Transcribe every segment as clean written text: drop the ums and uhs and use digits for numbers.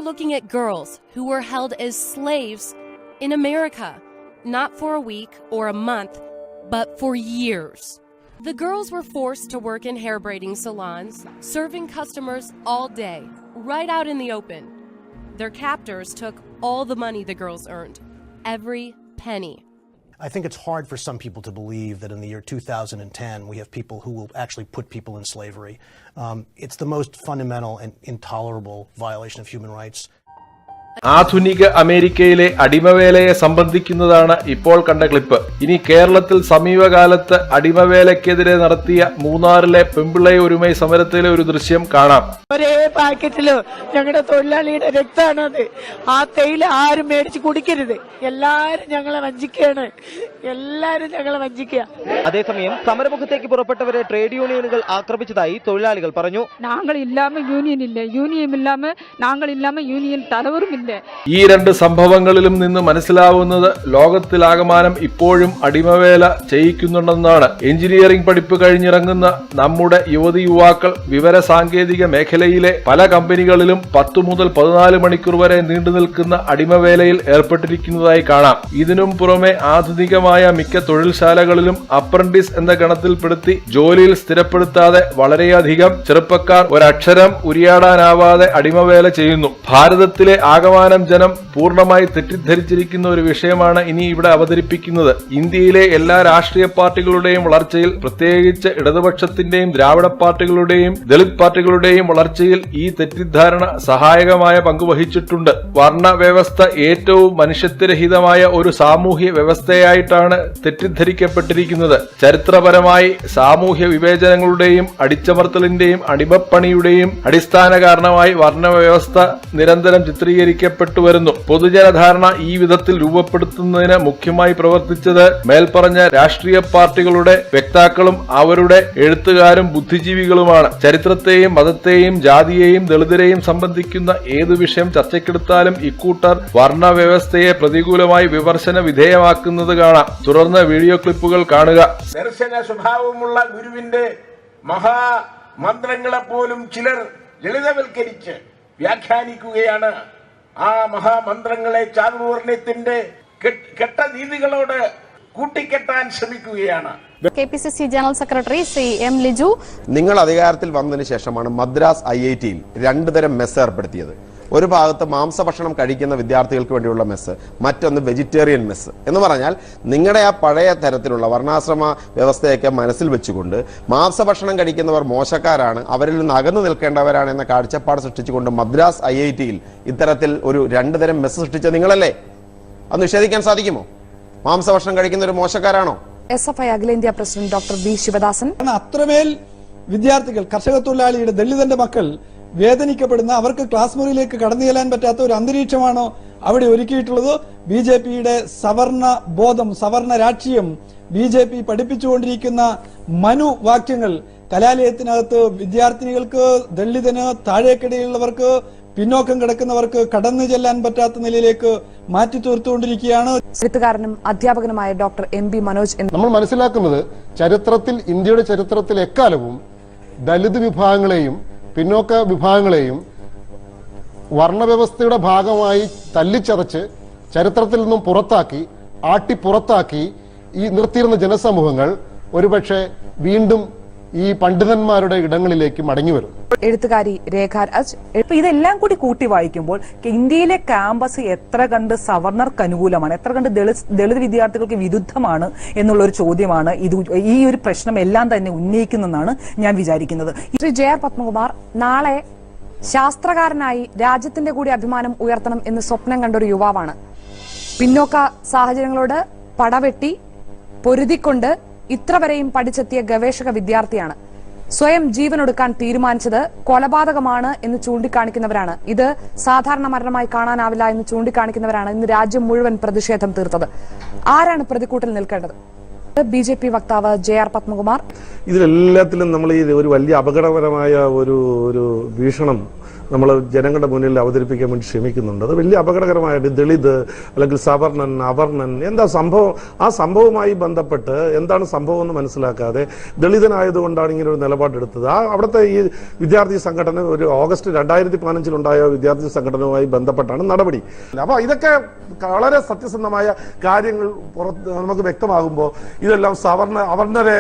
looking at girls who were held as slaves in America, not for a week or a month, but for years. The girls were forced to work in hair braiding salons, serving customers all day, right out in the open. Their captors took all the money the girls earned, every penny. I think it's hard for some people to believe that in the year 2010 we have people who will actually put people in slavery. It's the most fundamental and intolerable violation of human rights. ആധുനിക അമേരിക്കയിലെ അടിമവേലയെ സംബന്ധിക്കുന്നതാണ് ഇപ്പോൾ കണ്ട clip. ഇനി കേരളത്തിൽ സമീപകാലത്ത് അടിമവേലയ്ക്കെതിരെ നടത്തിയ മൂന്നാറിലെ പെമ്പിള്ളയെ ഒരുമൈ സമരത്തിലെ ഒരു ദൃശ്യം കാണാം. ഒരേ പാക്കറ്റില് ഞങ്ങളുടെ തൊഴിലാളിയുടെ രക്തമാണത്. ആ തേയില ആരും മേടിച്ച് കുടിക്കരുത്. എല്ലാരും ഞങ്ങളെ വഞ്ചിക്കുകയാണ്. അതേസമയം സമരമുഖത്തേക്ക് പുറപ്പെട്ടവരെ ട്രേഡ് യൂണിയനുകൾ ആക്രമിച്ചതായി തൊഴിലാളികൾ പറഞ്ഞു. ഞങ്ങൾ ഇല്ലാമ യൂണിയൻ ഇല്ല, യൂണിയൻ ഇല്ലാമ ഞങ്ങൾ ഇല്ലാമ യൂണിയൻ തലവറും ഇല്ല. ഈ രണ്ട് സംഭവങ്ങളിലും നിന്ന് മനസ്സിലാവുന്നത് ലോകത്തിലാകമാനം ഇപ്പോഴും അടിമവേല ചെയ്യിക്കുന്നുണ്ടെന്നാണ്. എഞ്ചിനീയറിംഗ് പഠിപ്പ് കഴിഞ്ഞിറങ്ങുന്ന നമ്മുടെ യുവതി യുവാക്കൾ വിവര സാങ്കേതിക മേഖലയിലെ പല കമ്പനികളിലും 10 മുതൽ 14 മണിക്കൂർ വരെ നീണ്ടു നിൽക്കുന്ന അടിമവേലയിൽ ഏർപ്പെട്ടിരിക്കുന്നതായി കാണാം. ഇതിനും പുറമെ ആധുനികമായ മിക്ക തൊഴിൽശാലകളിലും അപ്രന്റീസ് എന്ന ഗണത്തിൽപ്പെടുത്തി ജോലിയിൽ സ്ഥിരപ്പെടുത്താതെ വളരെയധികം ചെറുപ്പക്കാർ ഒരക്ഷരം ഉരിയാടാനാവാതെ അടിമവേല ചെയ്യുന്നു. ഭാരതത്തിലെ ആകമാനം ജനം പൂർണ്ണമായി തെറ്റിദ്ധരിച്ചിരിക്കുന്ന ഒരു വിഷയമാണ് ഇനി ഇവിടെ അവതരിപ്പിക്കുന്നത്. ഇന്ത്യയിലെ എല്ലാ രാഷ്ട്രീയ പാർട്ടികളുടെയും വളർച്ചയിൽ, പ്രത്യേകിച്ച് ഇടതുപക്ഷത്തിന്റെയും ദ്രാവിഡ പാർട്ടികളുടെയും ദളിത് പാർട്ടികളുടെയും വളർച്ചയിൽ ഈ തെറ്റിദ്ധാരണ സഹായകമായ പങ്കുവഹിച്ചിട്ടുണ്ട്. വർണ്ണ വ്യവസ്ഥ ഏറ്റവും മനുഷ്യത്വരഹിതമായ ഒരു സാമൂഹ്യ വ്യവസ്ഥയായിട്ടാണ് തെറ്റിദ്ധരിക്കപ്പെട്ടിരിക്കുന്നത്. ചരിത്രപരമായി സാമൂഹ്യ വിവേചനങ്ങളുടെയും അടിച്ചമർത്തലിന്റെയും അടിമപ്പണിയുടെയും അടിസ്ഥാന കാരണമായി വർണ്ണവ്യവസ്ഥ നിരന്തരം ചിത്രീകരിക്കപ്പെട്ടു വരുന്നു. പൊതുജനധാരണ ഈ വിധത്തിൽ രൂപപ്പെടുത്തുന്നതിന് മുഖ്യമായി പ്രവർത്തിച്ചത് മേൽപ്പറഞ്ഞ രാഷ്ട്രീയ പാർട്ടികളുടെ വക്താക്കളും അവരുടെ എഴുത്തുകാരും ബുദ്ധിജീവികളുമാണ്. ചരിത്രത്തെയും മതത്തെയും ജാതിയെയും ദളിതരെയും സംബന്ധിക്കുന്ന ഏതു വിഷയം ചർച്ചയ്ക്കെടുത്താലും ഇക്കൂട്ടർ വർണ്ണവ്യവസ്ഥയെ പ്രതികൂലമായി വിമർശന വിധേയമാക്കുന്നത് കാണാം. തുടർന്ന് വീഡിയോ ക്ലിപ്പുകൾ കാണുക. ദർശന സ്വഭാവമുള്ള ഗുരുവിന്റെ മഹാമന്ത്രങ്ങളെ പോലും ചിലർ ലളിതവൽക്കരിച്ച് വ്യാഖ്യാനിക്കുകയാണ്. ആ മഹാമന്ത്രങ്ങളെ ചാതുർവർണ്ണയത്തിന്റെ കെട്ട രീതികളോട് കൂട്ടിക്കെട്ടാൻ ശ്രമിക്കുകയാണ്. KPCC general secretary Shri M Liju, നിങ്ങൾ അധികാരത്തിൽ വന്നതിന് ശേഷമാണ് മദ്രാസ് IITയിൽ 2 തരം മെസ്സ് ഏർപ്പെടുത്തിയത്. ഒരു ഭാഗത്ത് മാംസഭക്ഷണം കഴിക്കുന്ന വിദ്യാർത്ഥികൾക്ക് വേണ്ടിയുള്ള മെസ്സ്, മറ്റൊന്ന് വെജിറ്റേറിയൻ മെസ്സ്. എന്ന് പറഞ്ഞാൽ നിങ്ങളുടെ ആ പഴയ തരത്തിലുള്ള വർണ്ണാശ്രമ വ്യവസ്ഥയൊക്കെ മനസ്സിൽ വെച്ചുകൊണ്ട് മാംസഭക്ഷണം കഴിക്കുന്നവർ മോശക്കാരാണ്, അവരിൽ നിന്ന് അകന്നു നിൽക്കേണ്ടവരാണ് എന്ന കാഴ്ചപ്പാട് സൃഷ്ടിച്ചുകൊണ്ട് മദ്രാസ് IITയിൽ ഇത്തരത്തിൽ ഒരു 2 തരം മെസ്സ് സൃഷ്ടിച്ച നിങ്ങളല്ലേ? അത് നിഷേധിക്കാൻ സാധിക്കുമോ? മാംസഭക്ഷണം കഴിക്കുന്ന ഒരു മോശക്കാരാണോ? SFI അഖിലേന്ത്യാ പ്രസിഡന്റ് ഡോക്ടർ B ശിവദാസൻ, അത്രമേൽ വിദ്യാർത്ഥികൾ, കർഷക തൊഴിലാളിയുടെ, ദളിതന്റെ മക്കൾ വേദനിക്കപ്പെടുന്ന, അവർക്ക് ക്ലാസ് മുറിയിലേക്ക് കടന്നു ചെല്ലാൻ പറ്റാത്ത ഒരു അന്തരീക്ഷമാണോ അവിടെ ഒരുക്കിയിട്ടുള്ളത്? BJPയുടെ സവർണ ബോധം, സവർണ രാഷ്ട്രീയം, BJP പഠിപ്പിച്ചുകൊണ്ടിരിക്കുന്ന മനുവാക്യങ്ങൾ കലാലയത്തിനകത്ത് വിദ്യാർത്ഥിനികൾക്ക്, ദളിതന്, താഴേക്കിടയിലുള്ളവർക്ക്, പിന്നോക്കം കിടക്കുന്നവർക്ക് കടന്നു ചെല്ലാൻ പറ്റാത്ത നിലയിലേക്ക് മാറ്റി തീർത്തുകൊണ്ടിരിക്കുകയാണ്. എഴുത്തുകാരനും അധ്യാപകനുമായ ഡോക്ടർ MB മനോജ്. നമ്മൾ മനസ്സിലാക്കുന്നത് ചരിത്രത്തിൽ, ഇന്ത്യയുടെ ചരിത്രത്തിൽ എക്കാലവും ദളിത് വിഭാഗങ്ങളെയും പിന്നോക്ക വിഭാഗങ്ങളെയും വർണ്ണവ്യവസ്ഥയുടെ ഭാഗമായി തല്ലിച്ചതച്ച് ചരിത്രത്തിൽ നിന്നും പുറത്താക്കി ഈ നിർത്തിയിരുന്ന ജനസമൂഹങ്ങൾ ഒരുപക്ഷെ വീണ്ടും ഈ പണ്ഡിതന്മാരുടെ ഇടങ്ങളിലേക്ക് മടങ്ങി വരും. എഴുത്തുകാരി രേഖ രാജ്, ഇതെല്ലാം കൂടി കൂട്ടി വായിക്കുമ്പോൾ ഇന്ത്യയിലെ ക്യാമ്പസ് എത്ര കണ്ട് സവർണർക്ക് അനുകൂലമാണ്, എത്ര കണ്ട് ദളിത് വിദ്യാർത്ഥികൾക്ക് വിരുദ്ധമാണ് എന്നുള്ള ഒരു ചോദ്യമാണ് ഈ ഒരു പ്രശ്നം എല്ലാം തന്നെ ഉന്നയിക്കുന്നതെന്നാണ് ഞാൻ വിചാരിക്കുന്നത്. ശ്രീ JR പത്മകുമാർ, നാളെ ശാസ്ത്രകാരനായി രാജ്യത്തിന്റെ കൂടി അഭിമാനം ഉയർത്തണം എന്ന് സ്വപ്നം കണ്ടൊരു യുവാവാണ്. പിന്നോക്ക സാഹചര്യങ്ങളോട് പടവെട്ടി പൊരുതിക്കൊണ്ട് ഇത്ര വരെയും പഠിച്ചെത്തിയ ഗവേഷക വിദ്യാർത്ഥിയാണ്. സ്വയം ജീവനൊടുക്കാൻ തീരുമാനിച്ചത് കൊലപാതകമാണ് എന്ന് ചൂണ്ടിക്കാണിക്കുന്നവരാണ്. ഇത് സാധാരണ മരണമായി കാണാനാവില്ല എന്ന് ചൂണ്ടിക്കാണിക്കുന്നവരാണ് ഇന്ന് രാജ്യം മുഴുവൻ പ്രതിഷേധം തീർത്തത്. ആരാണ് പ്രതിക്കൂട്ടിൽ നിൽക്കേണ്ടത്? BJP വക്താവ് JR പത്മകുമാർ, ഇതിലെല്ലാത്തിലും നമ്മൾ ഈ ഒരു വലിയ അപകടകരമായ ഒരു വീക്ഷണം നമ്മൾ ജനങ്ങളുടെ മുന്നിൽ അവതരിപ്പിക്കാൻ വേണ്ടി ശ്രമിക്കുന്നുണ്ട്. അത് വലിയ അപകടകരമായിട്ട് ദളിത് അല്ലെങ്കിൽ സവർണൻ, അവർണൻ, എന്താ സംഭവം, ആ സംഭവവുമായി ബന്ധപ്പെട്ട് എന്താണ് സംഭവം എന്ന് മനസ്സിലാക്കാതെ ദളിതനായതുകൊണ്ടാണ് ഇങ്ങനെ ഒരു നിലപാടെടുത്തത്. അവിടുത്തെ ഈ വിദ്യാർത്ഥി സംഘടന ഒരു ഓഗസ്റ്റ് 2015 വിദ്യാർത്ഥി സംഘടനയുമായി ബന്ധപ്പെട്ടാണ് നടപടി. അപ്പൊ ഇതൊക്കെ വളരെ സത്യസന്ധമായ കാര്യങ്ങൾ നമുക്ക് വ്യക്തമാകുമ്പോൾ ഇതെല്ലാം അവർണരെ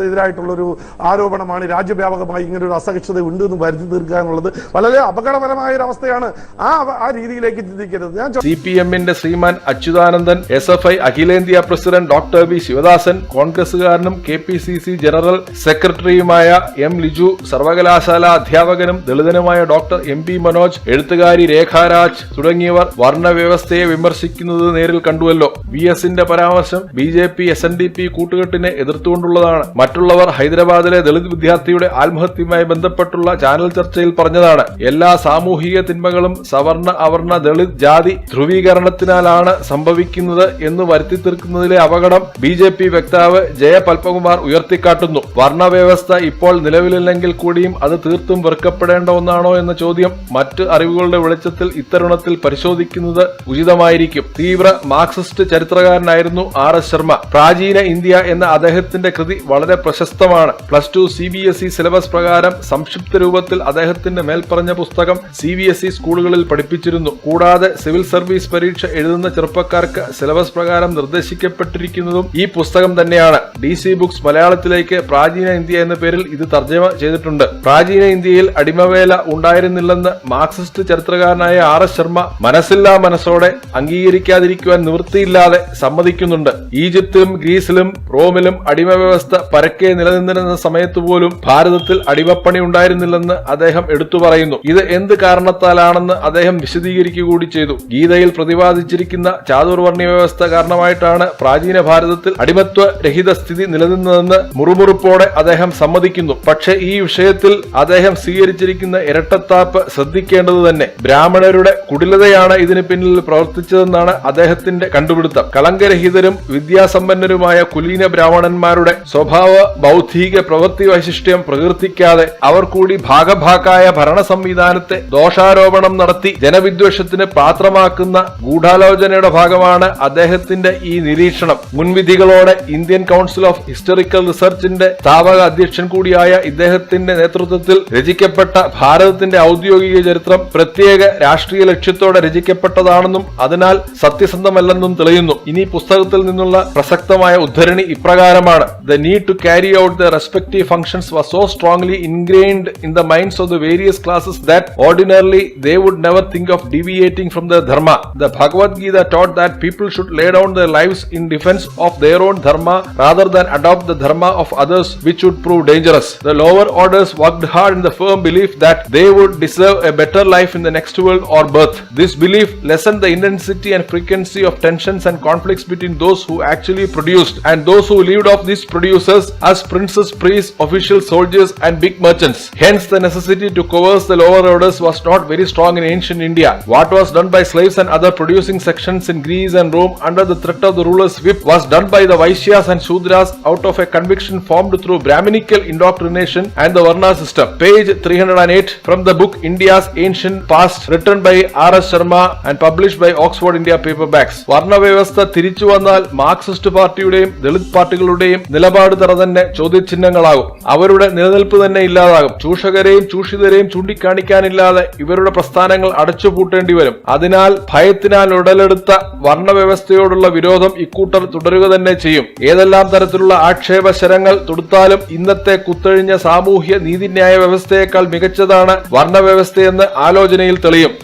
എതിരായിട്ടുള്ളൊരു ആരോപണമാണ്, രാജ്യവ്യാപകമായി ഇങ്ങനെ ഒരു അസഹിഷ്ണുത ഉണ്ട് എന്ന് വരുത്തി തീർക്കുക എന്നുള്ളത് വളരെ അപകടകരമായ ഒരു അവസ്ഥയാണ്. ആ രീതിയിലേക്ക് ചിന്തിക്കരുത്. CPM-ന്റെ ശ്രീമാൻ അച്യുതാനന്ദൻ, SFI അഖിലേന്ത്യാ പ്രസിഡന്റ് ഡോക്ടർ വി ശിവദാസൻ, കോൺഗ്രസുകാരനും KPCC ജനറൽ സെക്രട്ടറിയുമായ M ലിജു, സർവകലാശാല അധ്യാപകനും ദളിതനുമായ ഡോക്ടർ MP മനോജ്, എഴുത്തുകാരി രേഖാരാജ് തുടങ്ങിയവർ വർണ്ണവ്യവസ്ഥയെ വിമർശിക്കുന്നത് നേരിൽ കണ്ടുവല്ലോ. VS-ന്റെ പരാമർശം BJP SNDP കൂട്ടുകെട്ടിനെ എതിർത്തുകൊണ്ടുള്ളതാണ്. മറ്റുള്ളവർ ഹൈദരാബാദിലെ ദളിത് വിദ്യാർത്ഥിയുടെ ആത്മഹത്യയുമായി ബന്ധപ്പെട്ടുള്ള ചാനൽ ചർച്ചയിൽ പറഞ്ഞതാണ്. എല്ലാ സാമൂഹിക തിന്മകളും സവർണ, അവർണ, ദളിത്, ജാതി ധ്രുവീകരണത്തിനാലാണ് സംഭവിക്കുന്നത് എന്ന് വരുത്തി തീർക്കുന്നതിലെ അപകടം BJP വക്താവ് ജയ പൽപകുമാർ ഉയർത്തിക്കാട്ടുന്നു. വർണ്ണവ്യവസ്ഥ ഇപ്പോൾ നിലവിലില്ലെങ്കിൽ കൂടിയും അത് തീർത്തും വെറുക്കപ്പെടേണ്ട ഒന്നാണോ എന്ന ചോദ്യം മറ്റ് അറിവുകളുടെ വെളിച്ചത്തിൽ ഇത്തരുണത്തിൽ പരിശോധിക്കുന്നത് ഉചിതമായിരിക്കും. തീവ്ര മാർക്സിസ്റ്റ് ചരിത്രകാരനായിരുന്നു RS ശർമ്മ. പ്രാചീന ഇന്ത്യ എന്ന അദ്ദേഹത്തിന്റെ കൃതി വളരെ പ്രശസ്തമാണ്. +2 CBSE സിലബസ് പ്രകാരം സംക്ഷിപ്ത രൂപത്തിൽ അദ്ദേഹത്തിന്റെ മേൽപ്പറഞ്ഞ പുസ്തകം CBSE സ്കൂളുകളിൽ പഠിപ്പിച്ചിരുന്നു. കൂടാതെ സിവിൽ സർവീസ് പരീക്ഷ എഴുതുന്ന ചെറുപ്പക്കാർക്ക് സിലബസ് പ്രകാരം നിർദ്ദേശിക്കപ്പെട്ടിരിക്കുന്നതും ഈ പുസ്തകം തന്നെയാണ്. DC ബുക്സ് മലയാളത്തിലേക്ക് പ്രാചീന ഇന്ത്യ എന്ന പേരിൽ ഇത് തർജ്ജമ ചെയ്തിട്ടുണ്ട്. പ്രാചീന ഇന്ത്യയിൽ അടിമവേല ഉണ്ടായിരുന്നില്ലെന്ന് മാർക്സിസ്റ്റ് ചരിത്രകാരനായ RS ശർമ്മ മനസ്സില്ലാ മനസ്സോടെ അംഗീകരിക്കാതിരിക്കുവാൻ നിവൃത്തിയില്ലാതെ സമ്മതിക്കുന്നുണ്ട്. ഈജിപ്തിലും ഗ്രീസിലും റോമിലും അടിമവ്യവസ്ഥ പരക്കെ നിലനിന്നിരുന്ന സമയത്ത് പോലും ഭാരതത്തിൽ അടിമപ്പണി ഉണ്ടായിരുന്നില്ലെന്ന് അദ്ദേഹം എടുത്തു പറയുന്നു. ഇത് എന്ത് കാരണത്താലാണെന്ന് അദ്ദേഹം വിശദീകരിക്കുക കൂടി ചെയ്തു. ഗീതയിൽ പ്രതിപാദിച്ചിരിക്കുന്ന ചാതുർവർണ്ണ വ്യവസ്ഥ കാരണമായിട്ടാണ് പ്രാചീന ഭാരതത്തിൽ അടിമത്വ രഹിത സ്ഥിതി നിലനിന്നതെന്ന് മുറുമുറുപ്പോടെ അദ്ദേഹം സമ്മതിക്കുന്നു. പക്ഷേ ഈ വിഷയത്തിൽ അദ്ദേഹം സ്വീകരിച്ചിരിക്കുന്ന ഇരട്ടത്താപ്പ് ശ്രദ്ധിക്കേണ്ടത് തന്നെ. ബ്രാഹ്മണരുടെ കുടിലതയാണ് ഇതിന് പിന്നിൽ പ്രവർത്തിച്ചതെന്നാണ് അദ്ദേഹത്തിന്റെ കണ്ടുപിടുത്തം. കളങ്കരഹിതരും വിദ്യാസമ്പന്നരുമായ കുലീന ബ്രാഹ്മണന്മാരുടെ സ്വഭാവ ബൗദ്ധിക പ്രവൃത്തി വൈശിഷ്ട്യം പ്രകീർത്തിക്കാതെ അവർ കൂടി ഭാഗഭാക്കായ ഭരണ സംവിധാനത്തെ ദോഷാരോപണം നടത്തി ജനവിദ്വേഷത്തിന് പാത്രമാക്കുന്ന ഗൂഢാലോചനയുടെ ഭാഗമാണ് അദ്ദേഹത്തിന്റെ ഈ നിരീക്ഷണം. മുൻവിധികളോടെ ഇന്ത്യൻ കൗൺസിൽ ഓഫ് ഹിസ്റ്റോറിക്കൽ റിസർച്ചിന്റെ സ്ഥാപക അധ്യക്ഷൻ കൂടിയായ ഇദ്ദേഹത്തിന്റെ നേതൃത്വത്തിൽ രചിക്കപ്പെട്ട ഭാരതത്തിന്റെ ഔദ്യോഗിക ചരിത്രം പ്രത്യേക രാഷ്ട്രീയ ലക്ഷ്യത്തോടെ രചിക്കപ്പെട്ടതാണെന്നും അതിനാൽ സത്യസന്ധമല്ലെന്നും തെളിയുന്നു. ഇനി പുസ്തകത്തിൽ നിന്നുള്ള പ്രസക്തമായ ഉദ്ധരണി ഇപ്രകാരമാണ്: The need to carry out their respective functions was so strongly ingrained in the minds of the various classes that ordinarily they would never think of deviating from their dharma. The Bhagavad Gita taught that people should lay down their lives in defense of their own dharma rather than adopt the dharma of others, which would prove dangerous. The lower orders worked hard in the firm belief that they would deserve a better life in the next world or birth. This belief lessened the intensity and frequency of tensions and conflicts between those who actually produced and those who lived off these producers as princes, priests, officials, soldiers and big merchants. Hence the necessity to coerce the lower orders was not very strong in ancient India. What was done by slaves and other producing sections in Greece and Rome under the threat of the ruler's whip was done by the Vaishyas and Shudras out of a conviction formed through Brahminical indoctrination and the Varna system. Page 308 from the book India's Ancient Past, written by RS Sharma and published by Oxford India Paperbacks. വർണ്ണവ്യവസ്ഥ തിരിച്ചു വന്നാൽ Marxist പാർട്ടിയുടെയും ദളിത് പാർട്ടികളുടെയും നിലപാട് തറ തന്നെ ചോദ്യചിഹ്നങ്ങളാകും. അവരുടെ നിലനിൽപ്പ് തന്നെ ഇല്ലാതാകും. ചൂഷകരെയും ചൂഷിതരെയും ചൂണ്ടിക്കാണിക്കാനില്ലാതെ ഇവരുടെ പ്രസ്ഥാനങ്ങൾ അടച്ചുപൂട്ടേണ്ടി വരും. അതിനാൽ ഭയത്തിനാൽ ഉടലെടുത്ത വർണ്ണവ്യവസ്ഥയോടുള്ള വിരോധം ഇക്കൂട്ടർ തുടരുക തന്നെ ചെയ്യും. ഏതെല്ലാം തരത്തിലുള്ള ആക്ഷേപശരങ്ങൾ തൊടുത്താലും ഇന്നത്തെ കുത്തഴിഞ്ഞ സാമൂഹ്യ നീതിന്യായ വ്യവസ്ഥയേക്കാൾ മികച്ചതാണ് വർണ്ണവ്യവസ്ഥയെന്ന് ആലോചനയിൽ തെളിയും.